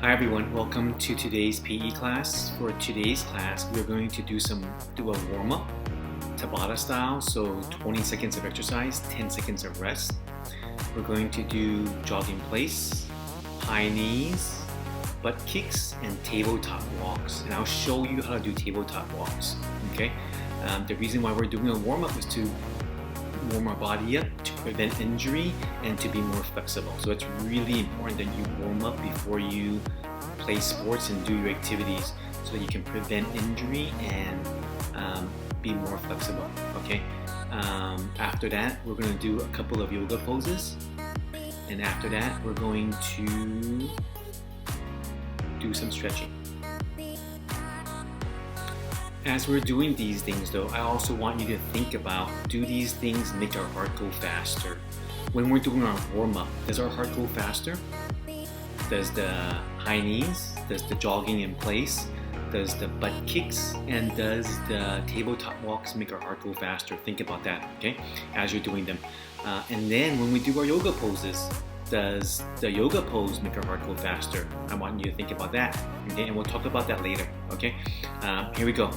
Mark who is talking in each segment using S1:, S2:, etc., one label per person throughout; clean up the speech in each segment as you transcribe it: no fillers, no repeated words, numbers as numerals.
S1: Hi everyone, welcome to today's PE class. For today's class, we're going to do a warm-up, Tabata style, so 20 seconds of exercise, 10 seconds of rest. We're going to do jogging place, high knees, butt kicks, and tabletop walks. And I'll show you how to do tabletop walks, okay? The reason why we're doing a warm-up is to warm our body up to prevent injury and to be more flexible. So it's really important that you warm up before you play sports and do your activities so that you can prevent injury and be more flexible, okay? After that, we're going to do a couple of yoga poses, and after that, we're going to do some stretching. As we're doing these things though, I also want you to think about, do these things make our heart go faster? When we're doing our warm-up, does our heart go faster? Does the high knees, does the jogging in place, does the butt kicks, and does the tabletop walks make our heart go faster? Think about that, okay, as you're doing them. And then when we do our yoga poses, does the yoga pose make our heart go faster? I want you to think about that, okay, and we'll talk about that later, okay? Here we go.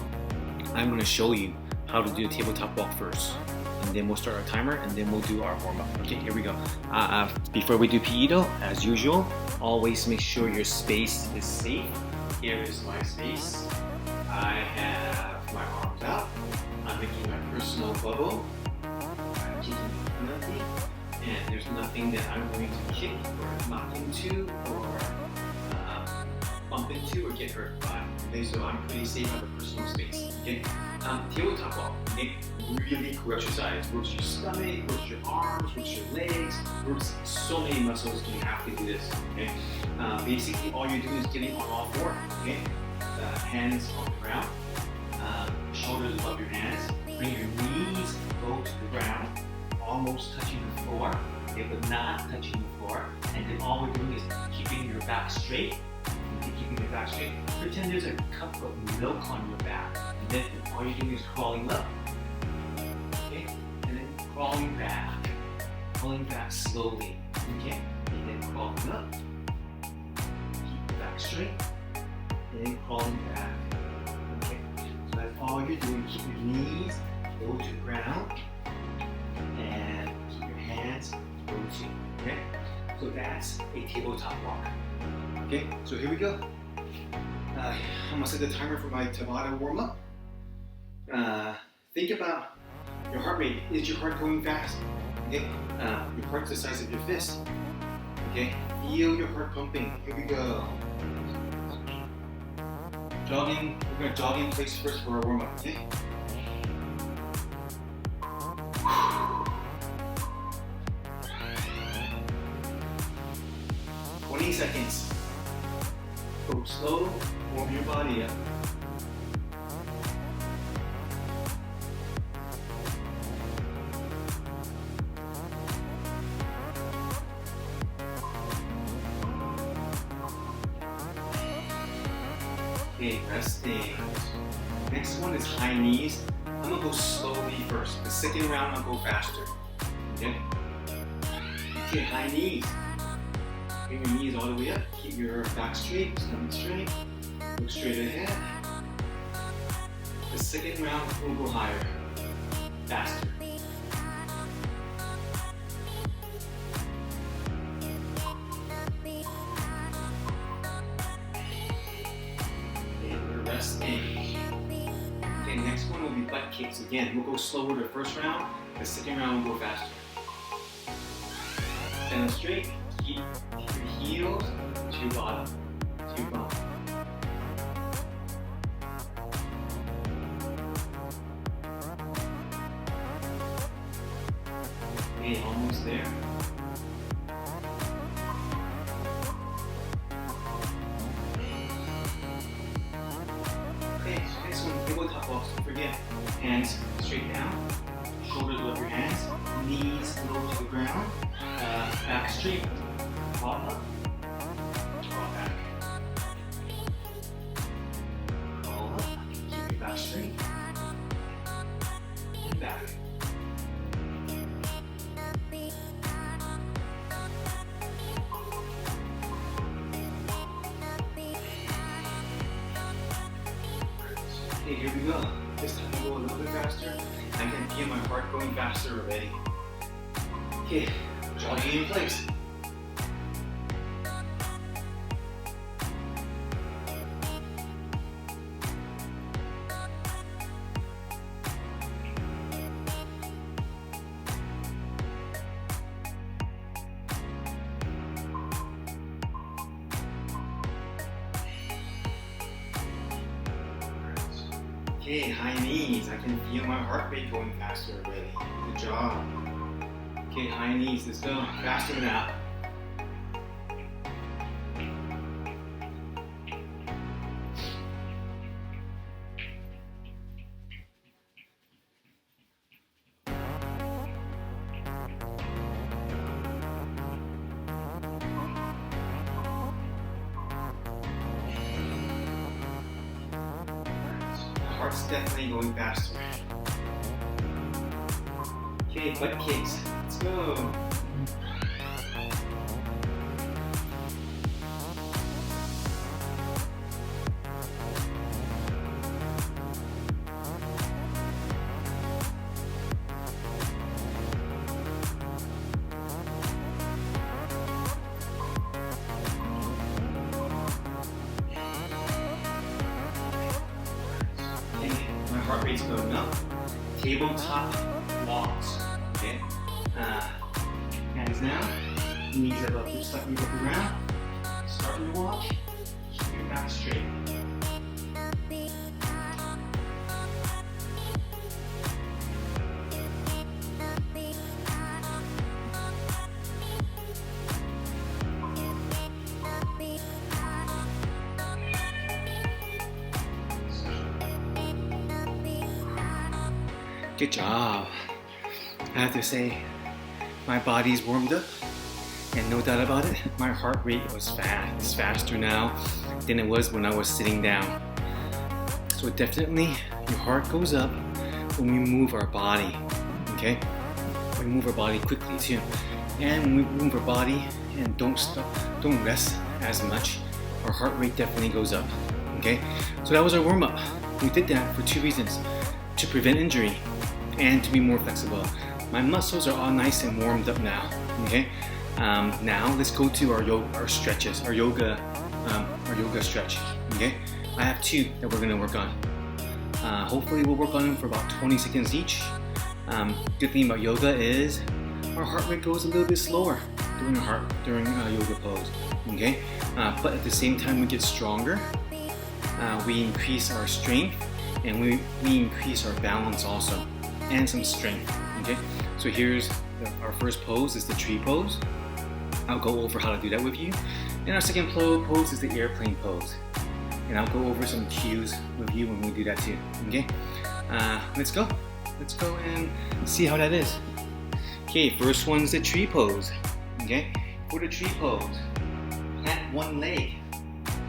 S1: I'm going to show you how to do a tabletop walk first, and then we'll start our timer, and then we'll do our warm-up. Okay, here we go. Before we do PE though, as usual, always make sure your space is safe. Here is my space. I have my arms out. I'm making my personal bubble. I'm kicking nothing, and there's nothing that I'm going to kick or knock into or bump into or get hurt by. Okay, so I'm pretty safe on the personal space. Okay, tabletop walk. Okay, really cool exercise. Works your stomach, works your arms, works your legs, works so many muscles. You have to do this. Okay, basically all you're doing is getting on all four. Okay, hands on the ground, shoulders above your hands. Bring your knees go to the ground, almost touching the floor. Okay, but not touching the floor. And then all we're doing is keeping your back straight. Keeping your back straight. Pretend there's a cup of milk on your back, and then all you're doing is crawling up, okay, and then crawling back slowly, okay, and then crawling up. Keep your back straight, and then crawling back, okay. So that's all you're doing. Keep your knees go to the ground, and keep your hands rotating, okay. So that's a tabletop walk. Okay, so here we go. I'm gonna set the timer for my Tabata warm-up. Think about your heart rate. Is your heart going fast? Okay, your heart's the size of your fist. Okay, feel your heart pumping. Here we go. Jogging, we're gonna jog in place first for our warm-up, okay? 20 seconds. Go slow, warm your body up. Okay, resting. Next one is high knees. I'm gonna go slowly first. The second round I'll go faster. Okay? Okay, high knees. Bring your knees all the way up. Keep your back straight, stomach straight. Look straight ahead. The second round will go higher, faster. Okay, we're resting. Okay, next one will be butt kicks again. We'll go slower the first round. The second round will go faster. Stand up straight. Keep your heels to your bottom, Okay, almost there. Okay, so next one, tabletop walks. Don't forget, hands straight down, shoulders above your hands, knees low to the ground, back straight. Crawl up, crawl back. Crawl up, keep your back straight. And back. here we go. This time we'll go a little bit faster. I can feel my heart going faster already. Okay, jogging in place. Okay, high knees. I can feel my heart rate going faster already. Good job. Okay, high knees. Let's go. Faster now. Heart's definitely going faster. Okay, butt kicks. Let's go. Heart rate's going up. Tabletop walks. Okay. Hands down. Knees above slightly above the ground. Start your walk. Keep your back straight. Good job. I have to say, my body's warmed up, and no doubt about it, my heart rate was fast. It's faster now than it was when I was sitting down. So definitely, your heart goes up when we move our body. Okay, we move our body quickly too, and when we move our body and don't rest as much, our heart rate definitely goes up. Okay, so that was our warm up. We did that for two reasons: to prevent injury and to be more flexible. My muscles are all nice and warmed up now. Okay, now let's go to our stretches, our yoga stretch. Okay, I have two that we're gonna work on. Hopefully, we'll work on them for about 20 seconds each. Good thing about yoga is our heart rate goes a little bit slower during yoga pose. Okay, but at the same time we get stronger. We increase our strength, and we increase our balance also, and some strength. Okay, so here's our first pose is the tree pose. I'll go over how to do that with you. And our second pose is the airplane pose, and I'll go over some cues with you when we do that too. Okay, let's go and see how that is. Okay, first one's the tree pose. Okay, for the tree pose, plant one leg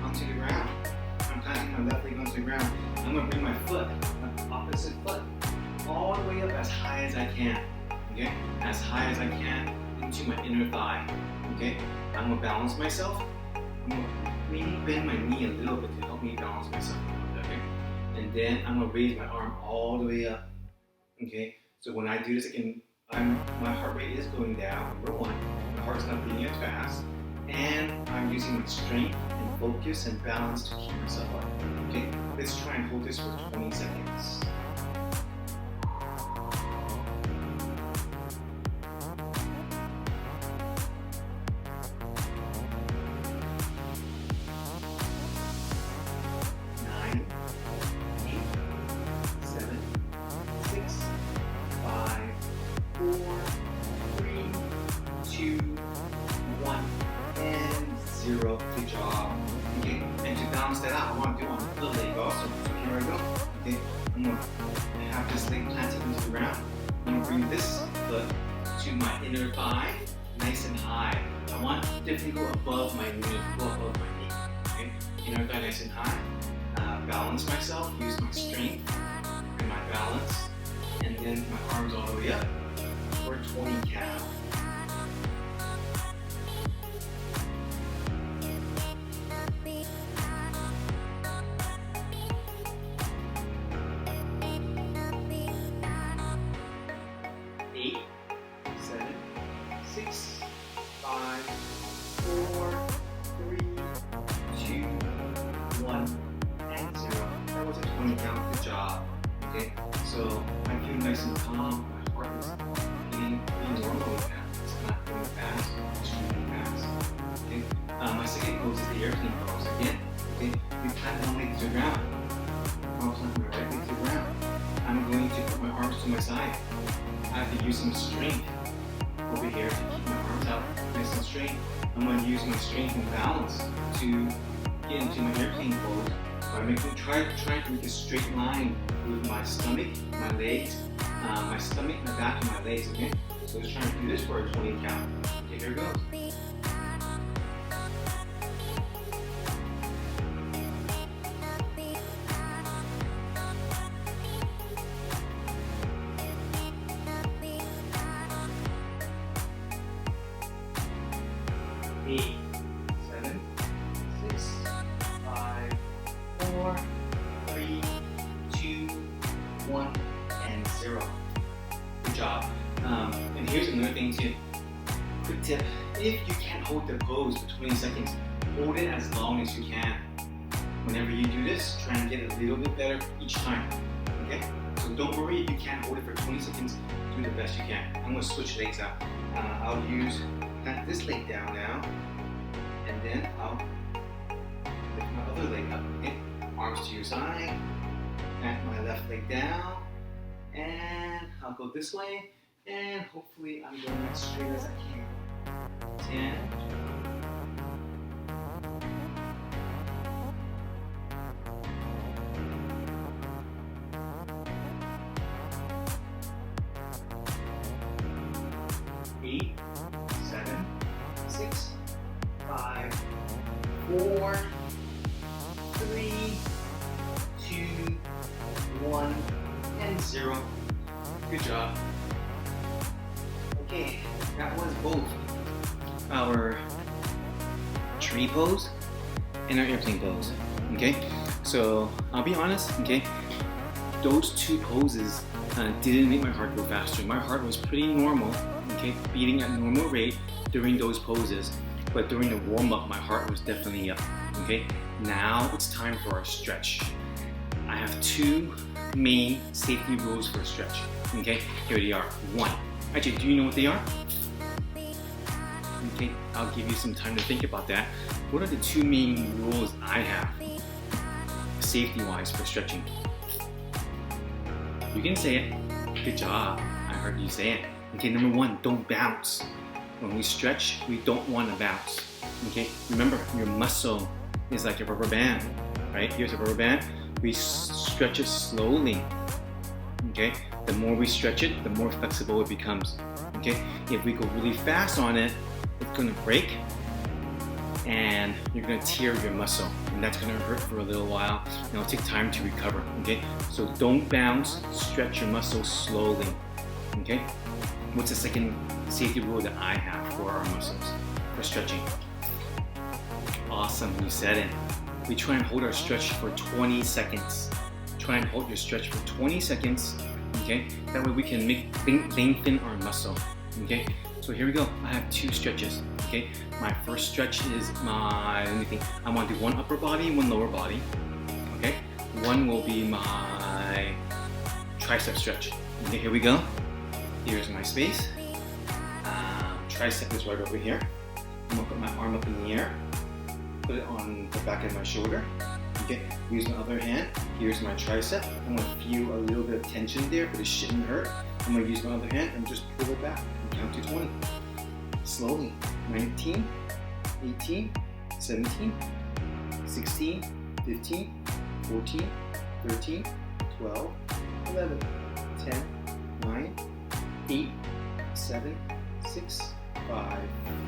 S1: onto the ground. I'm planting my left leg onto the ground. I'm gonna bring my foot, my opposite foot, all the way up as high as I can. Okay, as high as I can into my inner thigh. Okay, I'm gonna balance myself. I'm gonna maybe bend my knee a little bit to help me balance myself. Okay, and then I'm gonna raise my arm all the way up. Okay, so when I do this, my heart rate is going down. Number one, my heart's not beating as fast, and I'm using my strength and focus and balance to keep myself up. Okay, let's try and hold this for 20 seconds. Zero. Good job. Okay, and to balance that out, I want to do on the leg also. So here I go. Okay, I'm gonna have this leg planted into the ground. I'm gonna bring this foot to my inner thigh, nice and high. I want to definitely go above my knee. Go above my knee. Okay, inner thigh nice and high. Balance myself. Use my strength and my balance, and then my arms all the way up for 20 count. and calm. My heart is being normal now. It's not going fast, extremely fast. Okay. My second pose is the airplane pose. Again, okay, we plant one leg to the ground. I'll plant my right leg to the ground. I'm going to put my arms to my side. I have to use some strength over here to keep my arms out nice and straight. I'm going to use my strength and balance to get into my airplane pose. So I'm try to make a straight line with my stomach, my legs, my stomach, my back, and my legs. Okay. So just trying to do this for a 20 count. Okay, here it goes. 8, 7, 6, 5, 4, 3, 2, 1, and 0. Good job. And here's another thing too. Quick tip, if you can't hold the pose for 20 seconds, hold it as long as you can. Whenever you do this, try and get a little bit better each time. Okay? So don't worry if you can't hold it for 20 seconds, do the best you can. I'm going to switch legs out. I'll plant this leg down now, and then I'll lift my other leg up. Okay? Arms to your side, plant my left leg down, and I'll go this way, and hopefully I'm going as straight as I can. 10, 8, 7, 6, 5, 4, 3, 2, 1, and 0. Good job. Okay, that was both our tree pose and our airplane pose. Okay, so I'll be honest. Okay, those two poses didn't make my heart go faster. My heart was pretty normal. Okay, beating at normal rate during those poses, but during the warm-up, my heart was definitely up. Okay, now it's time for our stretch. I have two main safety rules for a stretch. Okay, here they are. One, actually, do you know what they are? Okay, I'll give you some time to think about that. What are the two main rules I have, safety-wise, for stretching? You can say it. Good job. I heard you say it. Okay, number one, don't bounce. When we stretch, we don't want to bounce. Okay, remember, your muscle is like a rubber band, right? Here's a rubber band. We stretch it slowly. Okay, the more we stretch it, the more flexible it becomes. Okay, if we go really fast on it, it's gonna break, and you're gonna tear your muscle, and that's gonna hurt for a little while, and it'll take time to recover. Okay, so don't bounce. Stretch your muscles slowly. Okay. What's the second safety rule that I have for our muscles for stretching? Awesome, you said it. We try and hold our stretch for 20 seconds. Try and hold your stretch for 20 seconds, okay? That way we can lengthen our muscle, okay? So here we go. I have two stretches, okay? My first stretch is let me think. I want to do one upper body, one lower body, okay? One will be my tricep stretch. Okay, here we go. Here's my space. Tricep is right over here. I'm gonna put my arm up in the air, put it on the back of my shoulder. Okay, use my other hand. Here's my tricep. I'm gonna feel a little bit of tension there, but it shouldn't hurt. I'm gonna use my other hand and just pull it back and count to 20. Slowly. 19, 18, 17, 16, 15, 14, 13, 12, 11, 10, 9, 8, 7, 6, 5,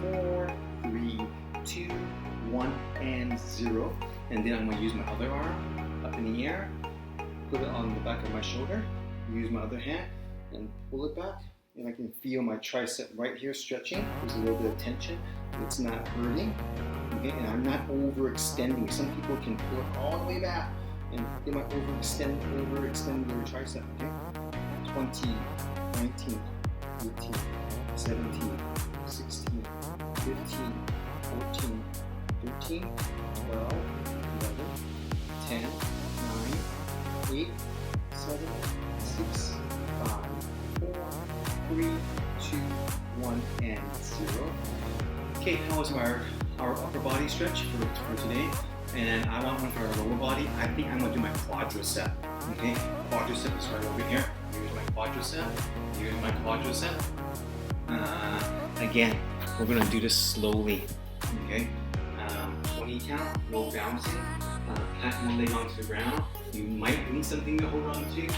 S1: 4, 3, 2, 1, and 0. And then I'm going to use my other arm up in the air, put it on the back of my shoulder, use my other hand, and pull it back. And I can feel my tricep right here stretching. There's a little bit of tension. It's not hurting. Okay, and I'm not overextending. Some people can pull it all the way back, and they might overextend their tricep. Okay, 20, 19, 18, 17, 16, 15, 14, 13, 12, 11, 10, 9, 8, 7, 6, 5, 3, 2, 1, and 0. Okay, that was our upper body stretch for today. And I want one for our lower body. I think I'm gonna do my quadricep. Okay, quadricep is right over here. Here's my quadricep. Here's my quadricep. Again, we're gonna do this slowly. Okay, 20 count, low bouncing. Plant one leg onto the ground. You might need something to hold on to.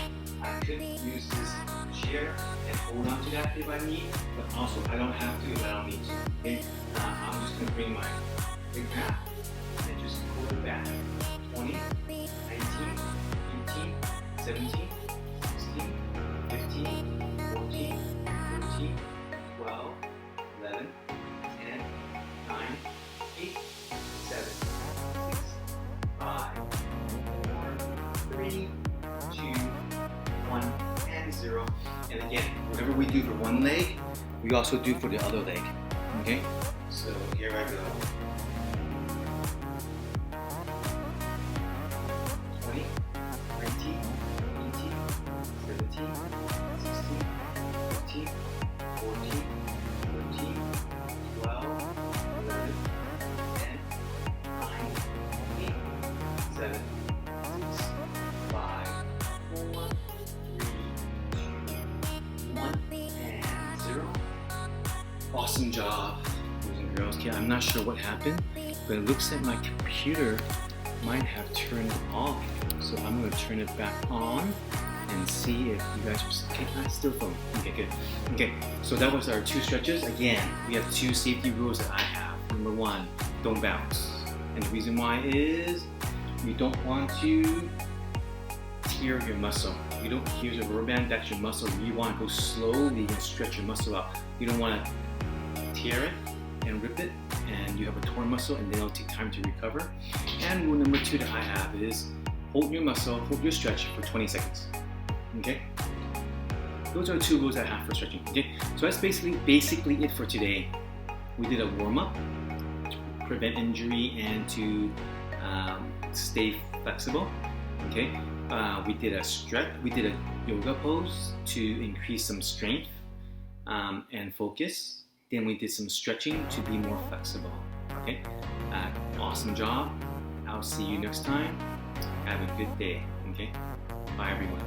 S1: I could use this chair and hold on to that if I need, but also I don't have to if I don't need to. Okay, I'm just gonna bring my big back and just pull it back. 20, 19, 18, 17, 16, 15, 14, 13, 12, 11, 10, 9, 8, 7, 6, 5, 4, 3, 2, 1, and 0. And again, whatever we do for one leg, we also do for the other leg. Okay? So here I go. 20, 19, 18, 17, 16, 15, 14, 13, 12, 11, 10, 9, 8, 7, 6, 5, 4, 3, 2, 1, and 0. Awesome job, boys and girls. Okay, I'm not sure what happened, but it looks like my computer might have turned off. So I'm going to turn it back on and see if you guys are okay. Still filming. Okay, good. Okay, so that was our 2 stretches. Again, we have 2 safety rules that I have. Number 1, don't bounce. And the reason why is you don't want to tear your muscle. You don't, here's a rubber band, that's your muscle. You want to go slowly and stretch your muscle out. You don't want to tear it and rip it, and you have a torn muscle, and then it'll take time to recover. And rule number 2 that I have is hold your muscle, hold your stretch for 20 seconds. Okay? Those are 2 rules I have for stretching. Okay? So that's basically it for today. We did a warm-up to prevent injury and to stay flexible. Okay? We did a stretch. We did a yoga pose to increase some strength and focus. Then we did some stretching to be more flexible. Okay? Awesome job. I'll see you next time. Have a good day. Okay? Bye, everyone.